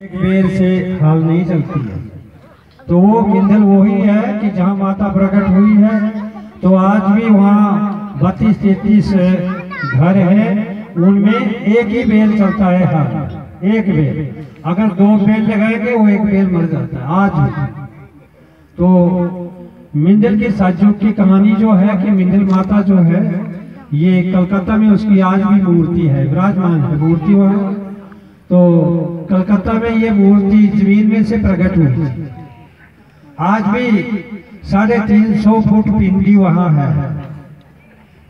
एक बेर से हाल नहीं चलती है। तो वो मिंदल वही है कि जहाँ माता प्रकट हुई है, तो आज भी वहाँ 32-33 घर है, उनमें एक ही बेल चलता है। हाल एक बेल, अगर 2 बेल लगाएंगे वो एक बेल मर जाता है आज भी। तो मिंदल की साजुक की कहानी जो है कि मिंदल माता जो है ये कलकत्ता में उसकी आज भी मूर्ति है, विराजमान है मूर्ति वहाँ। तो कलकत्ता में ये मूर्ति जमीन में से प्रकट हुई थी। आज भी 350 फुट पिंडी वहाँ है,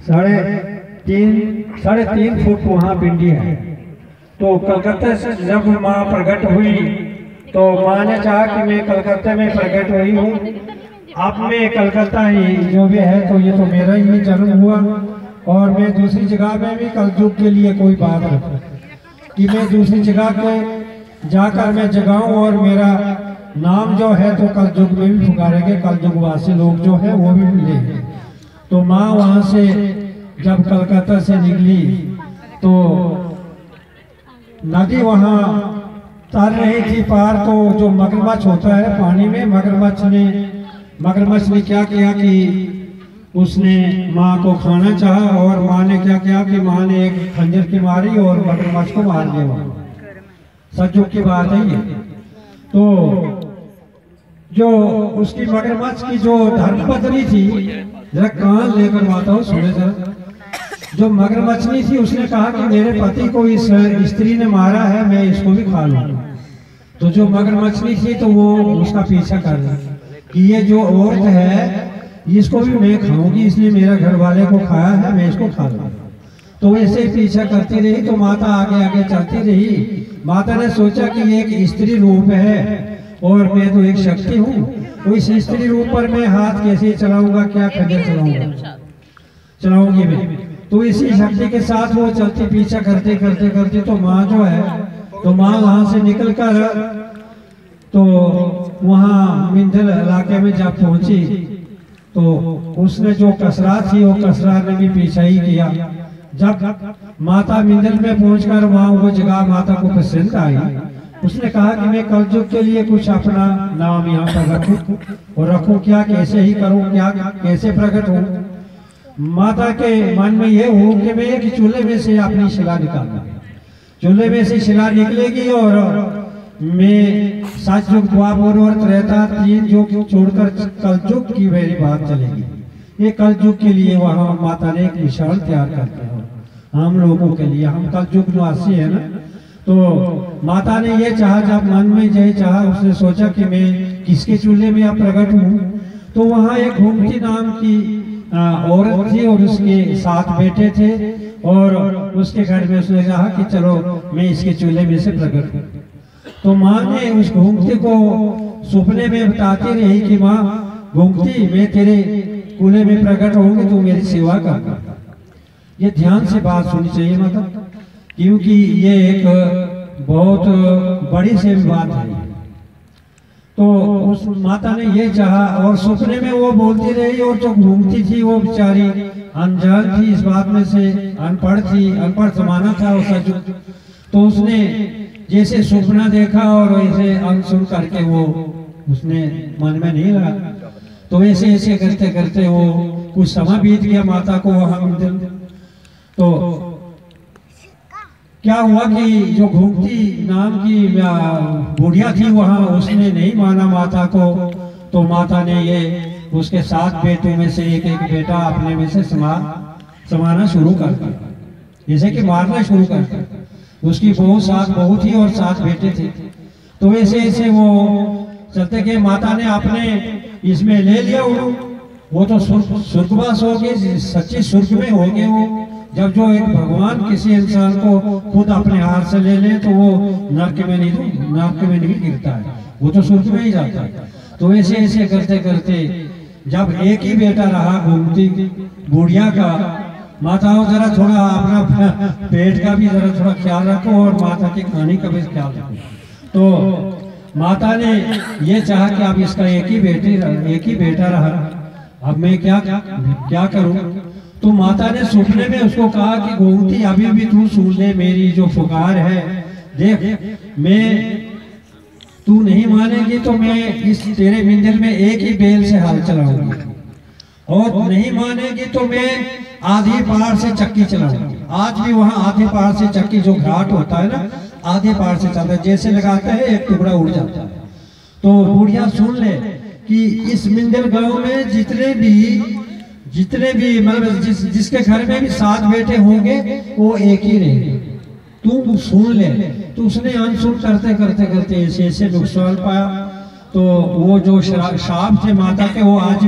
3.5 फुट वहाँ पिंडी है। तो कलकत्ता से जब माँ प्रकट हुई तो माँ ने चाहा कि मैं कलकत्ता में प्रकट हुई हूँ, अब मैं कलकत्ता ही जो भी है, तो ये तो मेरा ही जन्म हुआ और मैं दूसरी जगह में भी कलयुग के लिए कोई बात रखूं कि मैं दूसरी जगह पे जाकर मैं जगाऊं और मेरा नाम जो है तो कलयुग में भी पुकारेंगे, कलयुग वासी लोग जो है वो भी मिलेंगे। तो माँ वहाँ से जब कलकत्ता से निकली तो नदी वहाँ तर रही थी पार। तो जो मगरमच्छ होता है पानी में, मगरमच्छ ने क्या किया कि उसने माँ को खाना चाहा और माँ ने क्या किया कि माँ ने एक खंजर की मारी और मगरमच्छ को मार दिया। सज्जों की बात है ये। तो जो उसकी मगरमच्छ की जो धर्मपत्नी थी, जरा कान लेकर बात हो सुने जरा, जो मगरमच्छनी थी उसने कहा कि मेरे पति को इस स्त्री ने मारा है, मैं इसको भी खा लूं। तो जो मगरमच्छनी थी तो वो उसका पीछा कर रही कि ये जो औरत है इसको भी मैं खाऊंगी, इसलिए मेरा घर वाले को खाया है, मैं इसको खा लूं। तो ऐसे पीछा करती रही। तो माता आगे आगे चलती रही। माता ने सोचा कि ये एक स्त्री रूप है और मैं तो एक शक्ति हूँ, तो इस स्त्री रूप पर मैं हाथ कैसे चलाऊंगा, क्या खंजर चलाऊंगी मैं। तो इसी शक्ति के साथ वो चलती पीछा करते करते करते तो माँ जो है, तो माँ वहां से निकल कर तो वहाँ मिंदल इलाके में जब पहुंची तो उसने जो कसरा थी वो कसरा ने भी पीछा ही किया। जब माता मिंदल में पहुंचकर वहाँ वो जगह माता को पसंद आई, उसने कहा कि मैं कलयुग के लिए कुछ अपना नाम यहाँ पर रखूं और रखूं क्या, कैसे ही करूं, क्या कैसे प्रकट हूँ। माता के मन में ये हो कि मैं एक चूल्हे में से अपनी शिला निकालना, चूल्हे में से शिला निकलेगी और मैं सतयुग द्वापर और त्रेता 3 युग छोड़कर कलयुग की मेरी बात चलेगी। ये कलयुग के लिए वहाँ माता ने एक मिसाल तैयार करते हैं हम लोगों के लिए, हम कलयुग निवासी है ना। तो माता ने ये चाहा, जब मन में ये चाहा, उसने सोचा कि मैं किसके चूल्हे में अब प्रकट हूँ। तो वहाँ एक घूमती नाम की औरत थी और उसके 7 बेटे थे और उसके घर में उसने कहा कि चलो मैं इसके चूल्हे में से प्रकट हूँ। तो माँ ने उस घूमती को सपने में बताती रही कि माँ घूमती, मैं तेरे कूल्हे में प्रकट होंगे, तू मेरी सेवा कर। ये ध्यान से बात सुननी चाहिए माता, क्योंकि ये एक बहुत बड़ी से बात है। तो उस माता ने ये चाहा और सपने में वो बोलती रही और जो घूमती थी वो बेचारी अनजान थी इस बात में से, अनपढ़ थी, अनपढ़ जमाना था उसका जो। तो उसने जैसे सपना देखा और ऐसे अनसुन करके वो उसने मन में नहीं लगा। तो ऐसे ऐसे करते करते वो कुछ समय बीत गया माता को वहां। तो क्या हुआ कि जो घूमती नाम की बुढ़िया थी वहां, उसने नहीं माना माता को। तो माता ने ये उसके 7 बेटों में से एक एक बेटा अपने में से समाना शुरू कर दिया, जैसे कि मारना शुरू कर दिया। उसकी बहू 7 बहू थी और 7 बेटे थे। तो ऐसे ऐसे वो चलते के माता ने अपने इसमें ले लिया वो तो स्वर्गवास हो गए, सच्ची स्वर्ग में हो गए वो। जब जो एक भगवान किसी इंसान को खुद अपने हाथ से ले ले तो वो नरक में नहीं गिरता है, वो तो स्वर्ग में ही जाता है। तो ऐसे ऐसे करते करते जब एक ही बेटा रहा घूमती बुढ़िया का, माताओं जरा थोड़ा अपना पेट का भी जरा थोड़ा ख्याल रखो और माता की खाने का भी ख्याल रखो। तो माता ने ये चाहा कि अब इसका एक ही बेटा रहा, अब मैं क्या करूं। तो माता ने सपने में उसको कहा कि गोमती अभी भी तू सुन ले मेरी जो पुकार है, देख मैं तू नहीं मानेगी तो मैं इस तेरे मंदिर में एक ही बेल से हल चलाऊंगी, और नहीं मानेगी तो मैं आधी पार से चक्की चलाऊंगी। आज भी वहाँ आधे पार से चक्की, जो घाट होता है ना, आधे पार से चलता है, जैसे लगाते हैं एक टुकड़ा उड़ जाता है। तो बुढ़िया सुन ले कि इस मंदिर गांव में जितने भी मतलब जिसके घर में भी 7 बेटे होंगे वो एक ही रहेंगे, तू सुन ले। तो उसने अनसुन करते ऐसे ऐसे नुकसान पाया। तो वो जो शाप थे माता के, वो आज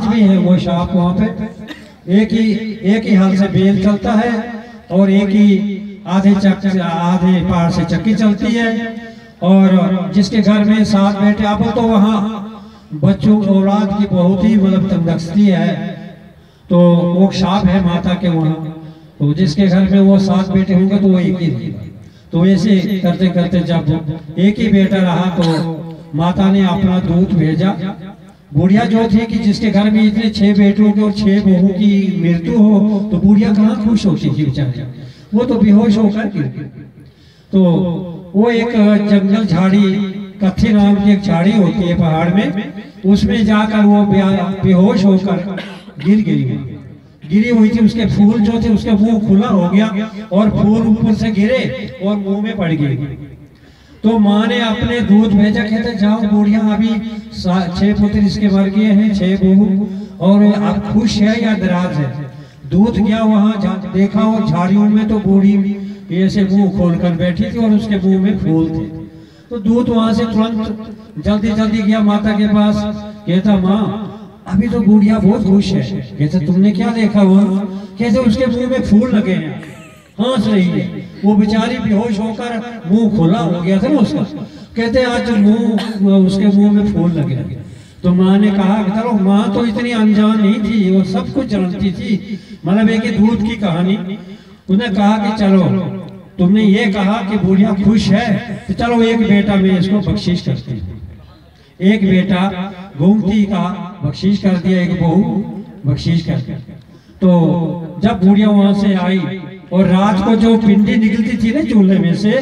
भी है वो शाप वहाँ पे। एक ही हाल से बेल चलता है, और एक ही आधे पार से चक्की चलती है। और जिसके घर में 7 बेटे, आप तो वहाँ बच्चों औलाद की बहुत ही मतलब तंगदस्ती है, तो वो शाप है माता के वहाँ। तो जिसके घर में वो 7 बेटे होंगे तो वो एक ही रहेगा। तो ऐसे करते करते जब एक ही बेटा रहा तो माता ने अपना दूत भेजा। बुढ़िया जो थी कि जिसके घर में इतने 6 बेटों के और 6 बहू की मृत्यु हो, तो बुढ़िया कहाँ खुश होती थी बेचारी, वो तो बेहोश होकर गिर गई। तो वो एक जंगल झाड़ी, कथी नाम की एक झाड़ी होती है पहाड़ में, उसमें जाकर वो बेहोश होकर गिरी हुई थी। उसके फूल जो थे, उसका मुंह खुला हो गया और फूल ऊपर से गिरे और मुंह में पड़ गए। तो माँ ने अपने दूध भेजा, कहते जाओ बुढ़िया, अभी 6 पुत्र इसके मर गए हैं, 6 बहू, और अब खुश है या नाराज है। दूध गया वहां, देखा वो झाड़ियों में तो बूढ़ी ऐसे मुंह खोलकर बैठी थी और उसके मुंह में फूल थे। तो दूध वहां से तुरंत जल्दी गया माता के पास, कहता माँ अभी तो बुढ़िया बहुत खुश है। कहते तुमने क्या देखा वहाँ? कहते उसके मुंह में फूल लगे हैं, हंस रही है। वो बेचारी बेहोश होकर मुंह खुला हो गया था ना उसका। कहते आज उसके मुंह में फूल लगे। तो माँ ने कहा चलो, माँ तो इतनी अनजान नहीं थी, वो सब कुछ जानती थी, मतलब एक दूध की कहानी। उन्हें कहा कि चलो तुमने ये कहा कि बुढ़िया खुश है, तो चलो एक बेटा मैं इसको बख्शीश करती हूँ। एक बेटा गोमती का बख्शीश कर दिया, एक बहू बख्शीश कर दिया। तो जब बुढ़िया वहां से आई और रात को जो पिंडी निकलती थी ना चूल्हे में से,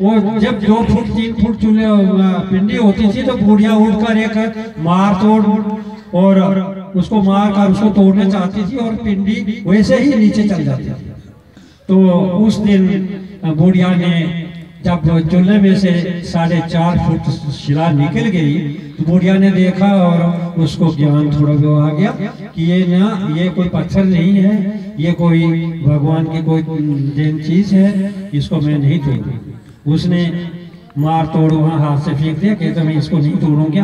वो जब 2 फुट 3 फुट चूल्हे पिंडी होती थी, तो बुढ़िया उठकर एक मार तोड़ और उसको मार कर उसको तोड़ना चाहती थी, और पिंडी वैसे ही नीचे चल जाती थी। तो उस दिन बुढ़िया ने जब चूल्हे में से 4.5 फुट शिला निकल गई, तो बुढ़िया ने देखा और उसको ज्ञान थोड़ा बहुत आ गया कि ये कोई पत्थर नहीं है, ये कोई भगवान की कोई देन चीज है, इसको मैं नहीं तोड़ूंगी। उसने मार तोड़ वहाँ हाथ से फेंक दिया, कहता मैं इसको नहीं तोड़ूंगी।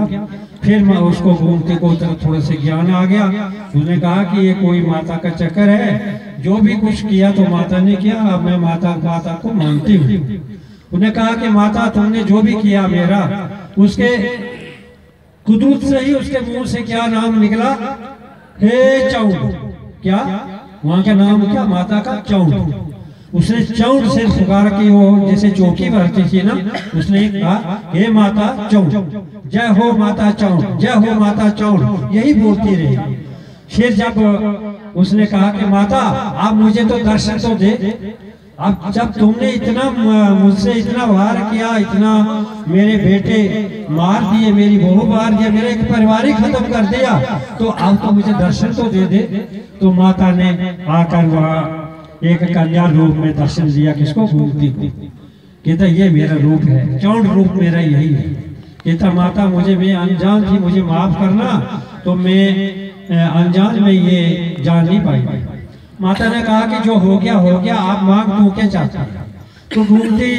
फिर मैं उसको घूमते को थोड़ा से ज्ञान आ गया। उसने कहा कि ये कोई माता का चक्कर है, जो भी कुछ किया तो माता ने किया, अब मैं माता को मानती हूँ। उन्हें कहा कि माता तुमने जो भी किया मेरा, उसके कुदरत से ही उसके मुंह से क्या नाम निकला? हे चौंड। क्या वहां का नाम क्या? माता का चौंड। उसने चौंड से पुकार की, वो जैसे चौकी भरती थी ना, उसने कहा हे माता चौंड, जय हो माता चौंड, जय हो माता चौंड, यही बोलती रही। फिर जब उसने कहा कि माता आप मुझे तो दर्शन तो दे, अब जब तुमने इतना मुझसे इतना वार किया, इतना मेरे बेटे मार दिए, मेरी बहू मार दिया, मेरा एक परिवार ही खत्म कर दिया, तो अब तो मुझे दर्शन तो दे दे। तो माता ने आकर वहाँ एक कन्या रूप में दर्शन दिया, किसको? गोमती को। कहता ये मेरा रूप है, चौंड रूप मेरा यही है। कहता माता मुझे, मैं अनजान थी, मुझे माफ करना, तो मैं अनजान में ये जान नहीं पाई। माता ने कहा कि जो हो गया, आप मांग तू क्या चाहता है? तो गोमती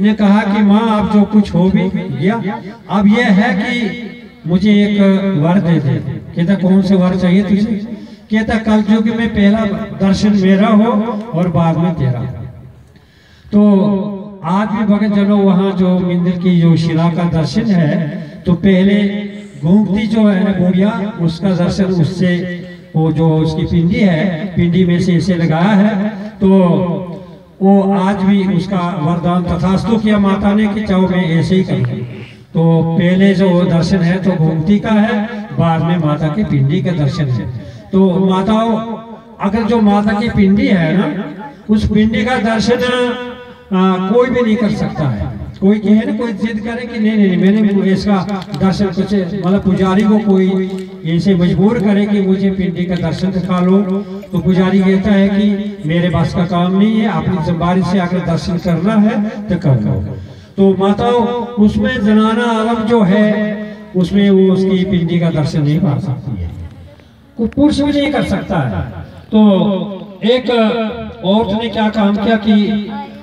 ने कहा कि माँ अब जो कुछ हो भी गया, अब यह है कि मुझे एक वर दे दे। कहता कौन से वर चाहिए तुझे? कहता कल युग में पहला दर्शन मेरा हो और बाद में तेरा। तो आज भी भगत जनों वहाँ जो मंदिर की जो शिला का दर्शन है, तो पहले गोमती जो है बुढ़िया, उसका दर्शन उससे, वो जो उसकी पिंडी है, पिंडी में से ऐसे लगाया है, तो वो आज भी उसका वरदान तथास्तु किया माता ने कि चाहो मैं ऐसे ही करूँ। तो पहले जो दर्शन है तो गोमती का है, बाद में माता की पिंडी का दर्शन है। तो माताओं, अगर जो माता की पिंडी है ना, उस पिंडी का दर्शन कोई भी नहीं कर सकता है, कोई कहे ना, कोई जिद करे कि नहीं नहीं मैंने इसका दर्शन, कुछ मतलब पुजारी को कोई ऐसे मजबूर करे कि मुझे पिंडी का दर्शन दिखा लो, तो पुजारी कहता है कि मेरे पास का काम नहीं है, अपनी जिम्मेदारी से अगर दर्शन करना है तो कर लो। तो माता उसमें जनाना आलम जो है उसमें वो उसकी पिंडी का दर्शन नहीं पा सकती है, कोई पुरुष भी नहीं कर सकता है। तो एक औरत ने क्या काम किया कि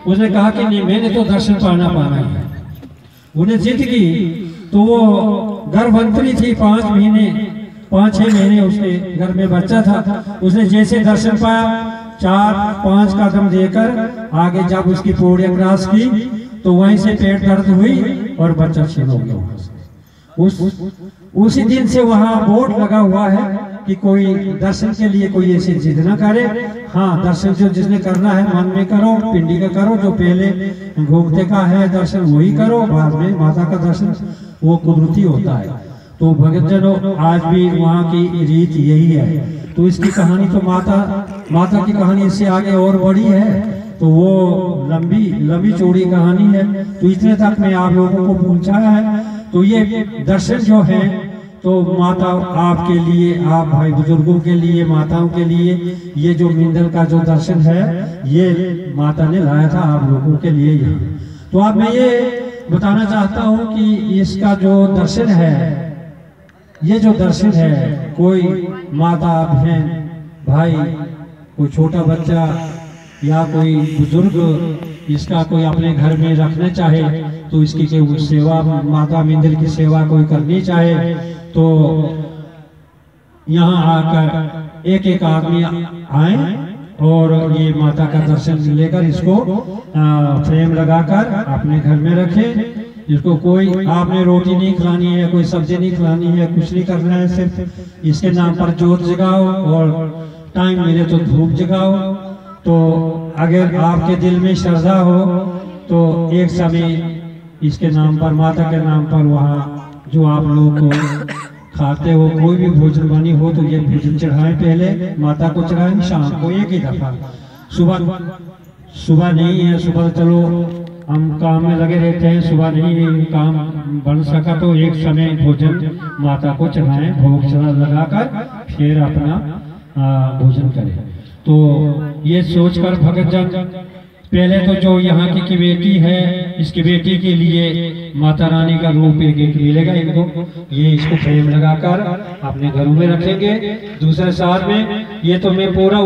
उसने कहा कि नहीं मैंने तो दर्शन पाना है। उन्हें जिद की, तो वो गर्भवंतरी थी, 5-6 महीने उसके घर में बच्चा था। उसने जैसे दर्शन पाया, 4-5 कदम देकर आगे जब उसकी पौड़ियां क्रॉस की तो वहीं से पेट दर्द हुई और बच्चा छीन हो गया। उसी दिन से वहाँ बोर्ड लगा हुआ है कि कोई दर्शन के लिए कोई ऐसी जिद ना करे। हाँ, दर्शन जो जिसने करना है मन में करो, पिंडी का करो, जो पहले घूमते का है दर्शन वही करो, बाद में माता का दर्शन वो कुदरती होता है। तो भक्तजनों आज भी वहाँ की रीत यही है। तो इसकी कहानी तो माता की कहानी इससे आगे और बड़ी है, तो वो लंबी चौड़ी कहानी है। तो इतने तक मैं आप लोगों को पहुंचाया है। तो ये दर्शन जो है तो माता आपके लिए, आप भाई बुजुर्गों के लिए, माताओं के लिए, ये जो मिंदल का जो दर्शन है ये माता ने लाया था आप लोगों के लिए यहाँ। तो अब मैं ये बताना चाहता हूँ कि इसका जो दर्शन है, ये जो दर्शन है, कोई माता बहन भाई, कोई छोटा बच्चा या कोई बुजुर्ग इसका कोई अपने घर में रखना चाहे तो इसकी कोई सेवा, माता मिंदल की सेवा कोई करनी चाहे तो यहाँ आकर एक आदमी आए और ये माता का दर्शन लेकर इसको फ्रेम लगाकर अपने घर में रखें। इसको कोई आपने रोटी नहीं खिलानी है, कोई सब्जी नहीं खिलानी है, कुछ नहीं करना है, सिर्फ इसके नाम पर जोत जगाओ और टाइम मिले तो धूप जगाओ। तो अगर आपके दिल में श्रद्धा हो तो एक समय इसके नाम पर, माता के नाम पर, वहाँ जो आप लोग को खाते हो कोई भी भोजन बनी हो तो ये भोजन चढ़ाएं, पहले माता को चढ़ाएं, शाम को एक ही दफा। सुबह नहीं है, सुबह चलो हम काम में लगे रहते हैं, सुबह नहीं काम बन सका तो एक समय भोजन माता को चढ़ाएं, भोग चढ़ा लगाकर फिर अपना भोजन करें। तो ये सोचकर भक्तजन पहले तो जो यहाँ की बेटी है, इसकी बेटी के लिए माता रानी का रूप एक मिलेगा इनको, ये इसको फ्रेम लगाकर अपने घरों में रखेंगे। दूसरे साल में ये तो मैं पूरा